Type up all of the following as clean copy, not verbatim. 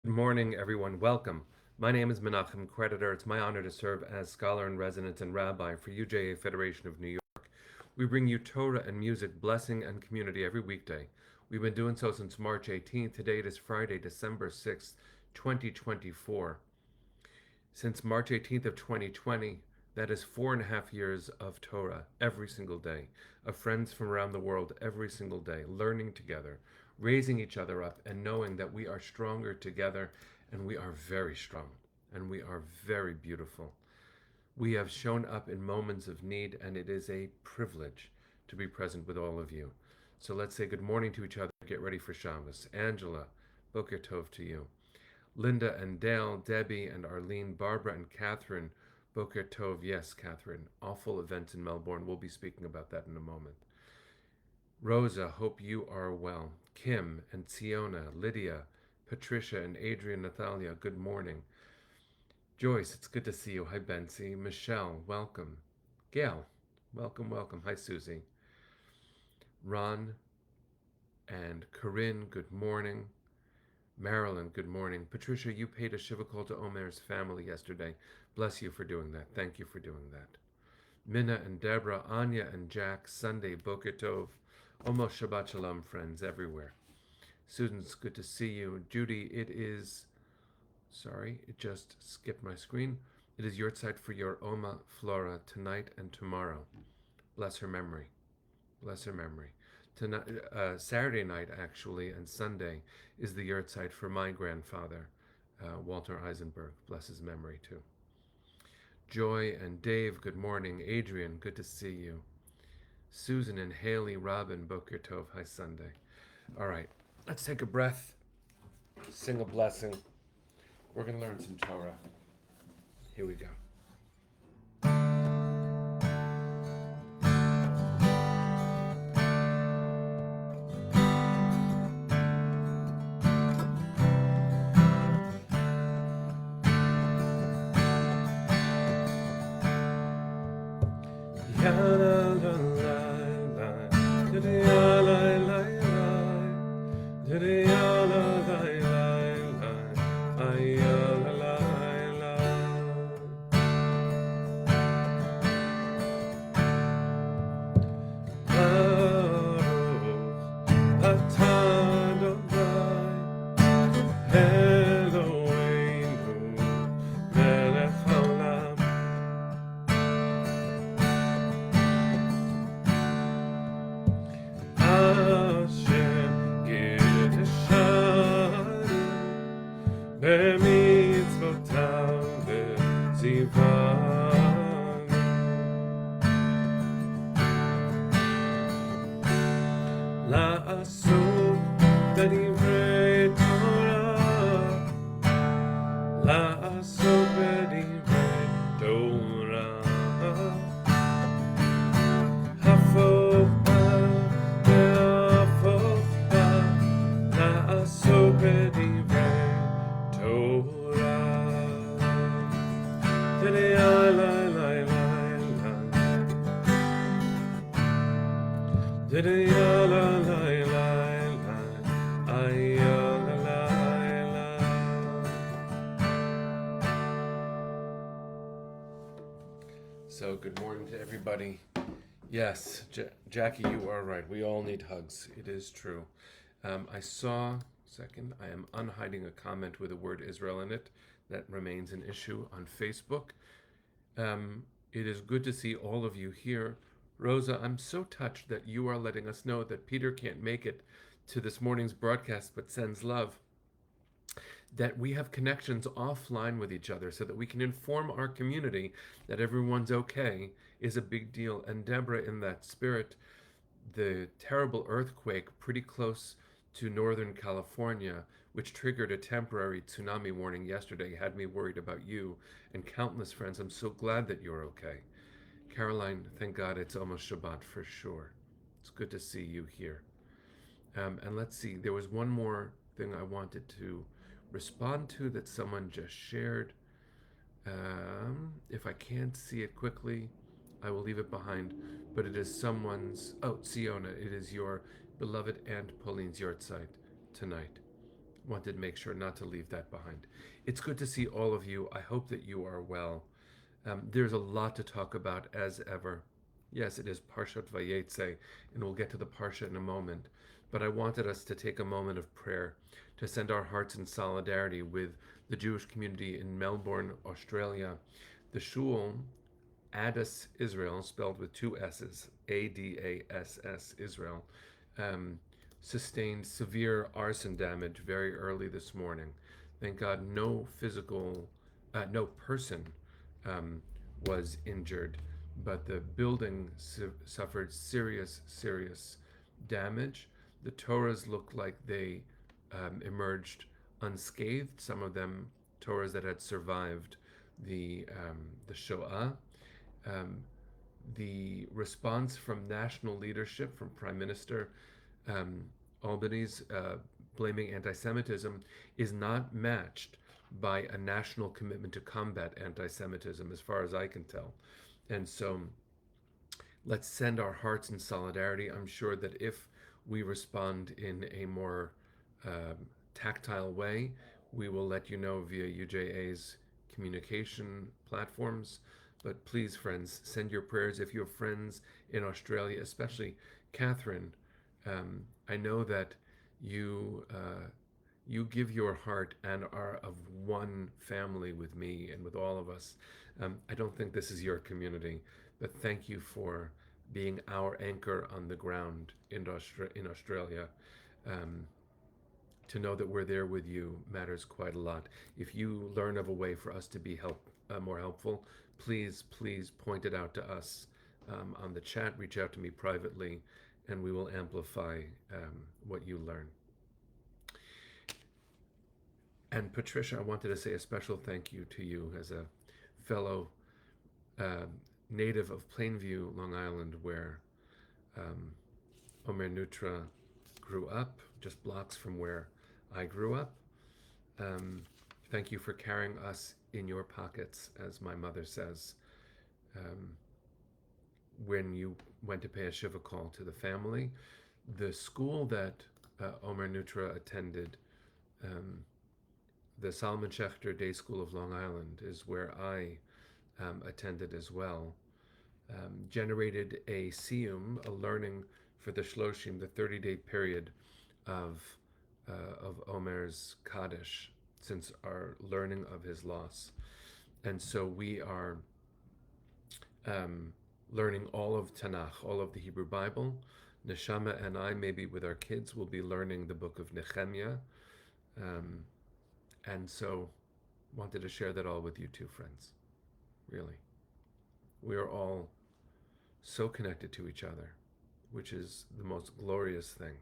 Good morning, everyone. Welcome. My name is Menachem Creditor. It's my honor to serve as scholar in residence and rabbi for UJA Federation of New York. We bring you Torah and music, blessing, and community every weekday. We've been doing so since March 18th. Today it is Friday, December 6th, 2024. Since March 18th of 2020, that is 4.5 years of Torah every single day, of friends from around the world every single day, learning together, raising each other up, and knowing that we are stronger together, and we are very strong, and we are very beautiful. We have shown up in moments of need, and it is a privilege to be present with all of you. So let's say good morning to each other. Get ready for Shabbos. Angela, Boker Tov to you. Linda and Dale, Debbie and Arlene, Barbara and Catherine, Boker Tov. Yes, Catherine. Awful event in Melbourne. We'll be speaking about that in a moment. Rosa, hope you are well. Kim and Siona, Lydia, Patricia and Adrian, Natalia, good morning. Joyce, it's good to see you. Hi, Bensi. Michelle, welcome. Gail, welcome, welcome. Hi, Susie. Ron and Corinne, good morning. Marilyn, good morning. Patricia, you paid a Shiva call to Omer's family yesterday. Bless you for doing that. Thank you for doing that. Minna and Deborah, Anya and Jack, Sunday, Boker Tov. Almost Shabbat Shalom, friends everywhere. Susan, it's good to see you. Judy, it just skipped my screen. It is your site for your Oma Flora tonight and tomorrow. Bless her memory. Bless her memory. Tonight, Saturday night, actually, and Sunday is the yurtzeit for my grandfather, Walter Eisenberg. Bless his memory, too. Joy and Dave, good morning. Adrian, good to see you. Susan and Haley, Robin, Boker Tov. Hi, Sunday. All right, let's take a breath, sing a blessing. We're going to learn some Torah. Here we go. So, good morning to everybody. Yes, Jackie, you are right. We all need hugs. It is true. I saw, I am unhiding a comment with the word Israel in it. That remains an issue on Facebook. It is good to see all of you here. Rosa, I'm so touched that you are letting us know that Peter can't make it to this morning's broadcast but sends love. That we have connections offline with each other so that we can inform our community that everyone's okay is a big deal. And Deborah, in that spirit, the terrible earthquake pretty close to Northern California, which triggered a temporary tsunami warning yesterday, had me worried about you and countless friends. I'm so glad that you're okay. Caroline, thank God it's almost Shabbat for sure. It's good to see you here. And let's see, there was one more thing I wanted to respond to that someone just shared. If I can't see it quickly, I will leave it behind. But it is Siona, it is your beloved Aunt Pauline's yahrzeit tonight. wanted to make sure not to leave that behind. It's good to see all of you. I hope that you are well. There's a lot to talk about as ever. Yes, it is Parshat Vayeitzei, and we'll get to the Parsha in a moment. But I wanted us to take a moment of prayer to send our hearts in solidarity with the Jewish community in Melbourne, Australia. The shul, Adas Israel, spelled with two S's, Adass Israel, um, sustained severe arson damage very early this morning. Thank God, no person um, was injured, but the building suffered serious damage. The Torahs looked like they emerged unscathed. Some of them Torahs that had survived the Shoah. Um, the response from national leadership, from Prime Minister um, Albanese, blaming anti-Semitism, is not matched by a national commitment to combat anti-Semitism, as far as I can tell. And so let's send our hearts in solidarity. I'm sure that if we respond in a more tactile way, we will let you know via UJA's communication platforms. But please, friends, send your prayers. If you have friends in Australia, especially Catherine, I know that you give your heart and are of one family with me and with all of us. I don't think this is your community, but thank you for being our anchor on the ground in Australia. Um, to know that we're there with you matters quite a lot. If you learn of a way for us to be more helpful, please point it out to us on the chat. Reach out to me privately, and we will amplify what you learn. And Patricia, I wanted to say a special thank you to you as a fellow native of Plainview, Long Island, where Omer Nutra grew up, just blocks from where I grew up. Thank you for carrying us in your pockets, as my mother says, when you went to pay a Shiva call to the family. The school that Omer Nutra attended, the Salman Schechter Day School of Long Island, is where I attended as well, generated a siyum, a learning for the Shloshim, the 30-day period of Omer's Kaddish, since our learning of his loss. And so we are learning all of Tanakh, all of the Hebrew Bible. Neshama and I, maybe with our kids, will be learning the book of Nehemiah. And so wanted to share that all with you too, friends. Really. We are all so connected to each other, which is the most glorious thing.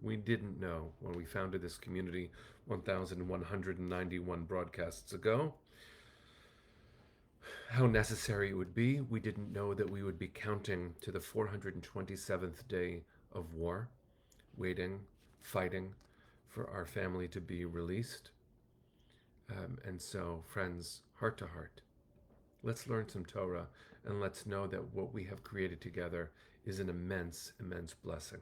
We didn't know when we founded this community 1,191 broadcasts ago how necessary it would be. We didn't know that we would be counting to the 427th day of war, waiting, fighting for our family to be released. And so, friends, heart to heart, let's learn some Torah, and let's know that what we have created together is an immense blessing.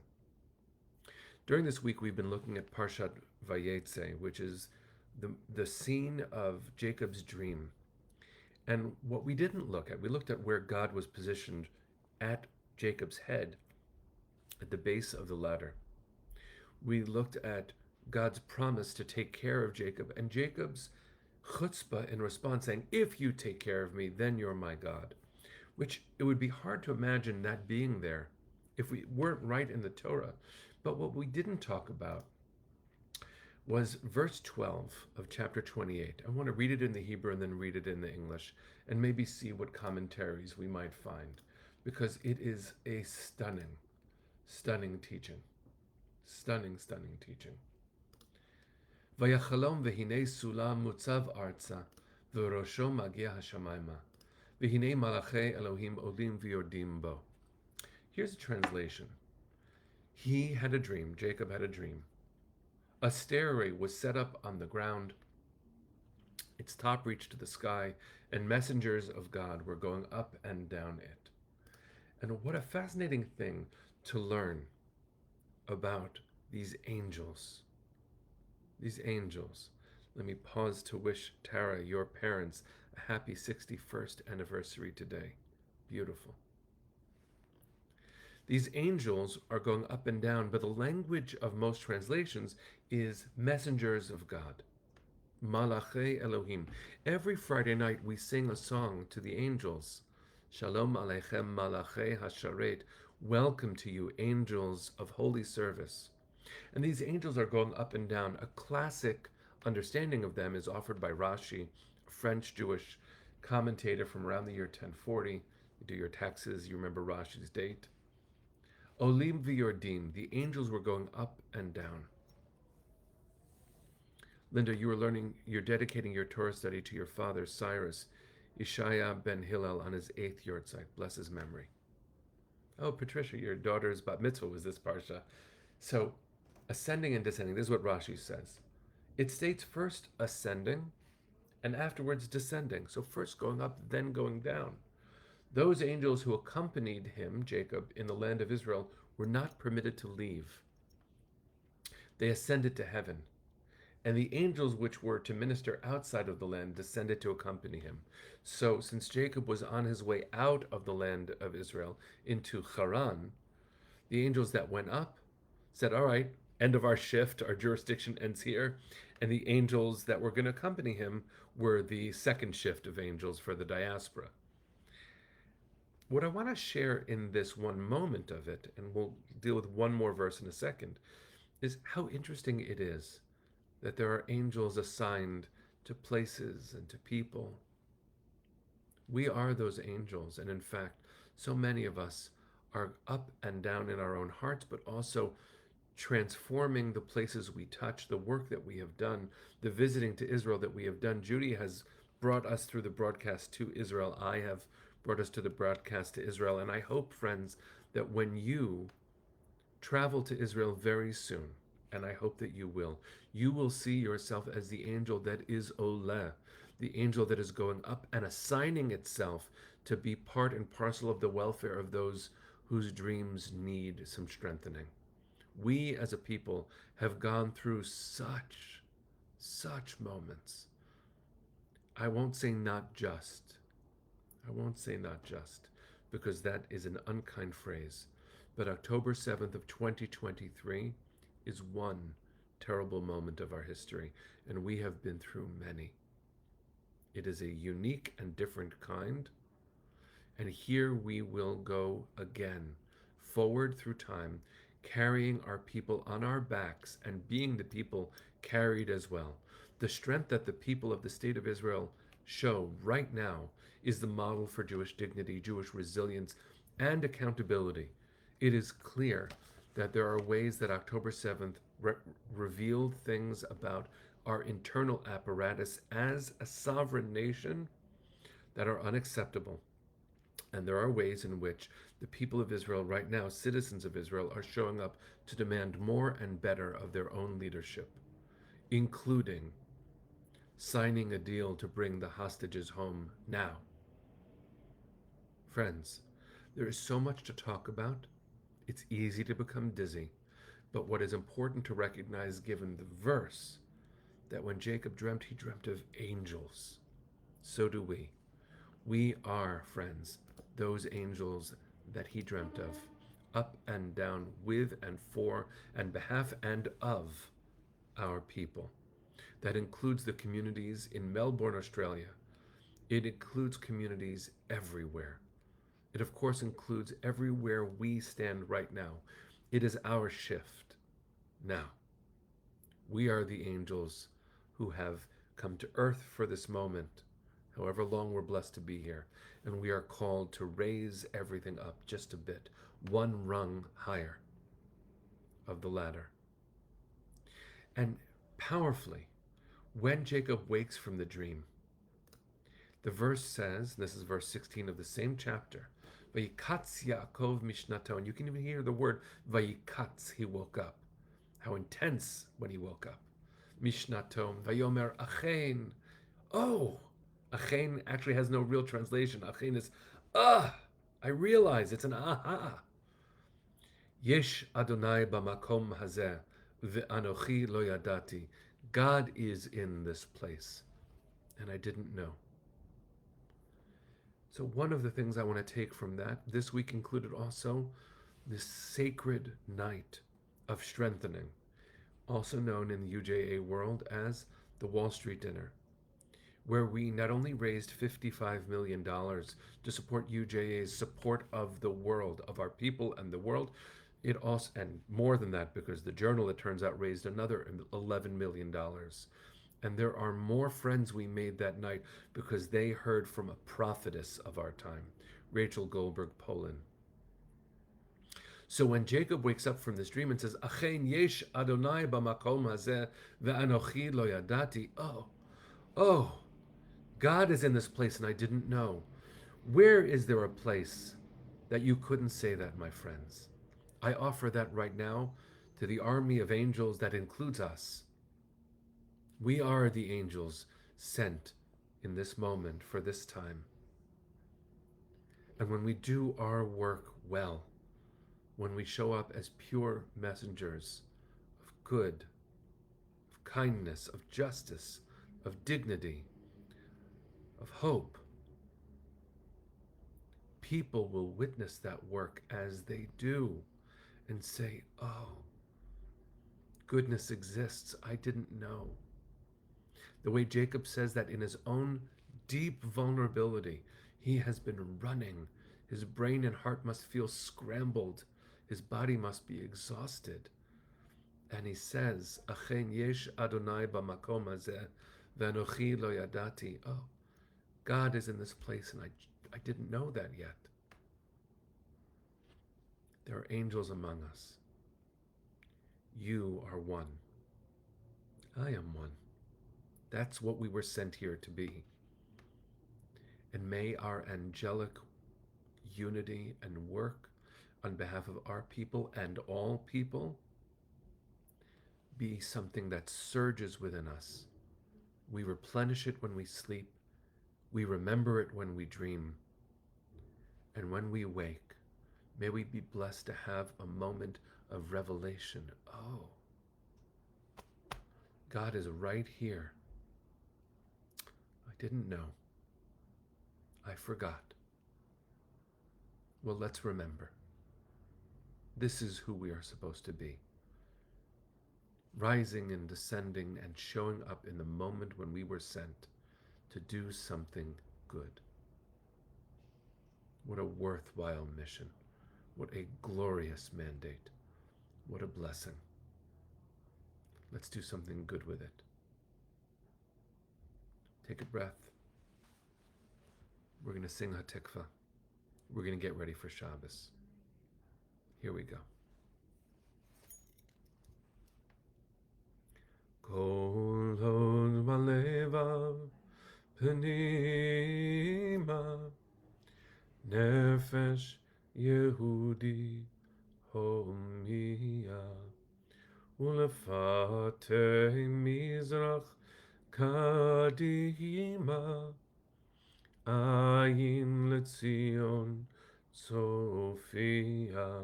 During this week, we've been looking at Parshat Vayeitzei, which is the scene of Jacob's dream. And what we didn't look at, we looked at where God was positioned at Jacob's head, at the base of the ladder. We looked at God's promise to take care of Jacob, and Jacob's chutzpah in response, saying, if you take care of me, then you're my God. Which it would be hard to imagine that being there if we weren't right in the Torah. But what we didn't talk about was verse 12 of chapter 28. I want to read it in the Hebrew and then read it in the English, and maybe see what commentaries we might find, because it is a stunning teaching. Stunning teaching. Vayachalom v'hinei sulam mutzav arza, v'rosho magia hashamayma, v'hinei malachei Elohim olim v'yordim bo. Here's a translation. He had a dream, Jacob had a dream. A stairway was set up on the ground. Its top reached to the sky, and messengers of God were going up and down it. And what a fascinating thing to learn about these angels. These angels. Let me pause to wish Tara, your parents, a happy 61st anniversary today. Beautiful. These angels are going up and down, but the language of most translations is messengers of God. Malachei Elohim. Every Friday night we sing a song to the angels. Shalom Aleichem Malachei Hasharet. Welcome to you, angels of holy service. And these angels are going up and down. A classic understanding of them is offered by Rashi, a French Jewish commentator from around the year 1040. You do your taxes, you remember Rashi's date. Olim v'yordim, the angels were going up and down. Linda, you're dedicating your Torah study to your father, Cyrus, Ishaya ben Hillel, on his 8th yahrzeit. Bless his memory. Oh, Patricia, your daughter's bat mitzvah was this parsha. So, ascending and descending, this is what Rashi says. It states first ascending and afterwards descending. So, first going up, then going down. Those angels who accompanied him, Jacob, in the land of Israel, were not permitted to leave. They ascended to heaven. And the angels which were to minister outside of the land descended to accompany him. So, since Jacob was on his way out of the land of Israel into Haran, the angels that went up said, all right, end of our shift, our jurisdiction ends here. And the angels that were going to accompany him were the second shift of angels for the diaspora. What I want to share in this one moment of it, and we'll deal with one more verse in a second, is how interesting it is that there are angels assigned to places and to people. We are those angels, and in fact, so many of us are up and down in our own hearts, but also transforming the places we touch, the work that we have done, the visiting to Israel that we have done. Judy has brought us through the broadcast to Israel. I have brought us to the broadcast to Israel, and I hope, friends, that when you travel to Israel very soon, and I hope that you will see yourself as the angel that is Oleh, the angel that is going up and assigning itself to be part and parcel of the welfare of those whose dreams need some strengthening. We as a people have gone through such moments. I won't say not just, because that is an unkind phrase. But October 7th of 2023 is one terrible moment of our history, and we have been through many. It is a unique and different kind, and here we will go again, forward through time, carrying our people on our backs and being the people carried as well. The strength that the people of the state of Israel show right now is the model for Jewish dignity, Jewish resilience, and accountability. It is clear that there are ways that October 7th revealed things about our internal apparatus as a sovereign nation that are unacceptable. And there are ways in which the people of Israel right now, citizens of Israel, are showing up to demand more and better of their own leadership, including signing a deal to bring the hostages home now. Friends, there is so much to talk about. It's easy to become dizzy. But what is important to recognize, given the verse, that when Jacob dreamt, he dreamt of angels. So do we. We are, friends, those angels that he dreamt of, up and down with and for and behalf and of our people. That includes the communities in Melbourne, Australia. It includes communities everywhere. It, of course, includes everywhere we stand right now. It is our shift now. We are the angels who have come to earth for this moment, however long we're blessed to be here, and we are called to raise everything up just a bit, one rung higher of the ladder. And powerfully, when Jacob wakes from the dream, the verse says, and this is verse 16 of the same chapter, Vayikatz Yaakov Mishnato, and you can even hear the word Vayikatz, he woke up. How intense when he woke up. Mishnato, Vayomer Achen. Oh, Achen actually has no real translation. Achen is, I realize it's an aha. Yesh Adonai b'makom hazeh, ve'anochi lo yadati. God is in this place, and I didn't know. So, one of the things I want to take from that this week included also this sacred night of strengthening, also known in the UJA world as the Wall Street Dinner, where we not only raised $55 million to support UJA's support of the world, of our people and the world, it also, and more than that, because the journal, it turns out, raised another $11 million. And there are more friends we made that night because they heard from a prophetess of our time, Rachel Goldberg Polin. So when Jacob wakes up from this dream and says, Achen yesh Adonai b'makom hazeh ve'anochi lo yadati. Oh, God is in this place and I didn't know. Where is there a place that you couldn't say that, my friends? I offer that right now to the army of angels that includes us. We are the angels sent in this moment for this time. And when we do our work well, when we show up as pure messengers of good, of kindness, of justice, of dignity, of hope, people will witness that work as they do and say, oh, goodness exists. I didn't know. The way Jacob says that in his own deep vulnerability, he has been running. His brain and heart must feel scrambled. His body must be exhausted. And he says, Achen yesh Adonai b'makom hazeh ve'anochi lo yadati. Oh, God is in this place and I didn't know that yet. There are angels among us. You are one. I am one. That's what we were sent here to be. And may our angelic unity and work on behalf of our people and all people be something that surges within us. We replenish it when we sleep. We remember it when we dream. And when we wake, may we be blessed to have a moment of revelation. Oh, God is right here. I didn't know. I forgot. Well, let's remember. This is who we are supposed to be. Rising and descending and showing up in the moment when we were sent to do something good. What a worthwhile mission. What a glorious mandate. What a blessing. Let's do something good with it. Take a breath. We're going to sing Hatikva. We're going to get ready for Shabbos. Here we go. Kol hod balevav pnima nefesh Yehudi homiya ulefatei mizrach kadima ayin letzion Sophia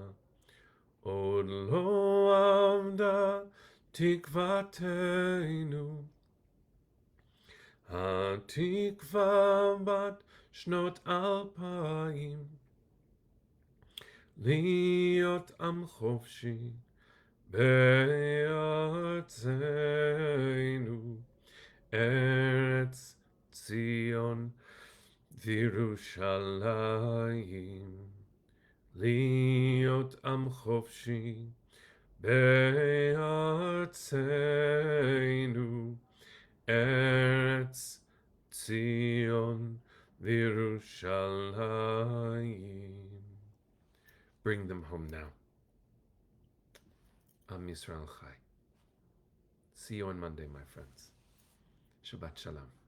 od lo avda tikvateinu hatikva bat shnot alpayim להיות עם חופשי בארצנו, ארץ ציון וירושלים. להיות עם חופשי בארצנו, ארץ ציון וירושלים. Bring them home now. Am Yisrael Chai. See you on Monday, my friends. Shabbat Shalom.